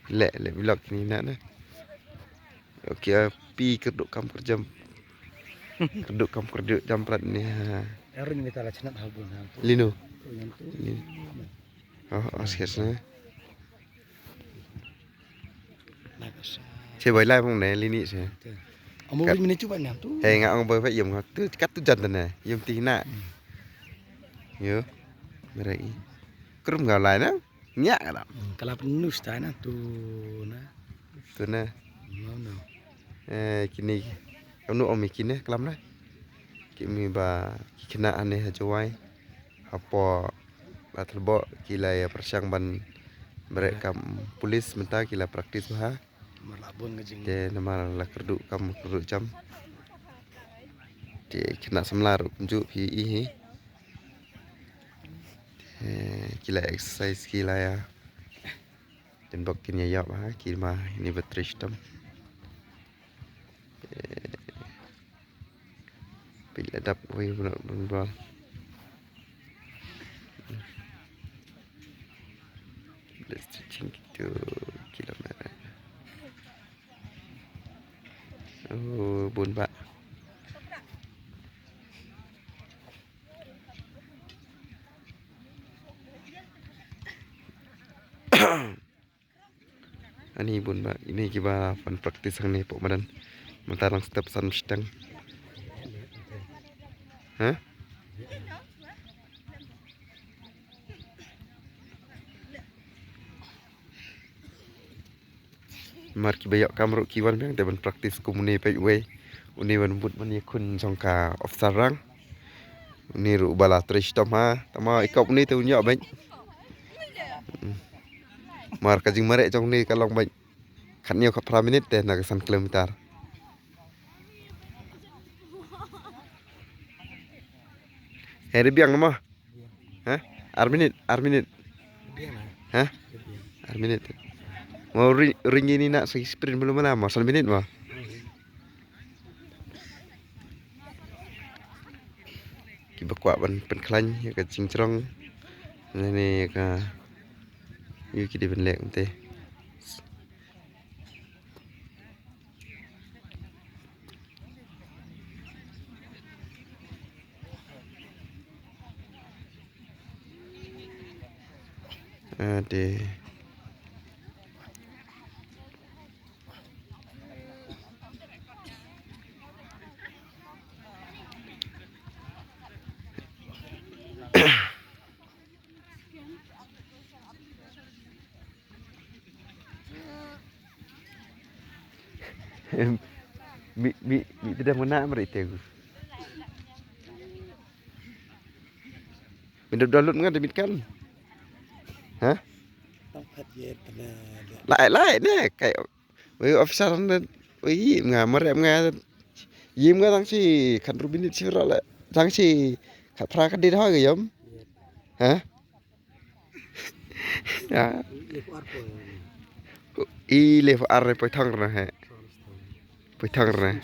lẹ lẹ vlog ni nak na. Okey, pi keduk kam kerja. Keduk kam kerja jam plat ni. Erin kita lah cenat habun. Lino. Yang tu. Oh, askesna. Nagas. Chơi bơi lai phong này lini xe. Ông mua mình chụp ảnh nào tu. Hey ngạ ông bơi phải dùng tu cắt tu chân này, dùng tí nạ. Nhớ. Mereka. Kerum gak lain ah? Nyak tak? Kalau penuh stay na tu na. Tu na. No. Kini. Kamu om ikin ni kelam lah. Kimi ba kena aneh jawai. Apa batalbo kila ya persiang ban mereka polis mentah kila praktis bah. Merlabun ngejeng. Dia nama lah kerduk kamu kerduk jam. Dia kena semlar unjuk PE. Kila exercise kila ya. Dan bakinya ya bah kira ini bertristam. Bila dap wei benar. Let's stretching gitu kilometer. Oh, bun pak. Ani bun pak. Ini kita fan praktis sang ni pok madan. Mentarang step san stang. Hah? Mar ki bayok kamro kiwan bang deban praktis komuni pay way. Uni wan but mani kun songka of sarang. Uni ru bala tristom ha. Tama ikop ni tu nyok bang. Mar kajing marek jong ni kalong bang. Khat niyo khat 5 minit teh nak 1 kilometer. Heri biang nama. Hah? 6 minit. Hah? 6 minit. Mau ring ini nak sprint belum lama, 1 minit mah. Kita kuat pen klan ya ke cincrong. Ini ka yu ki di ben lek teh. Ade. Mi tidak mana mereka tu. Minum download ngan demit kan? Hah? Lại nè, cái với officer nên với ngà em ngà yếm ngà thằng chi khăn rubin chi rồi lại thằng chi khát phá cái đi thôi cái giống hả? I level R phải thằng rồi hả? Phải thằng rồi.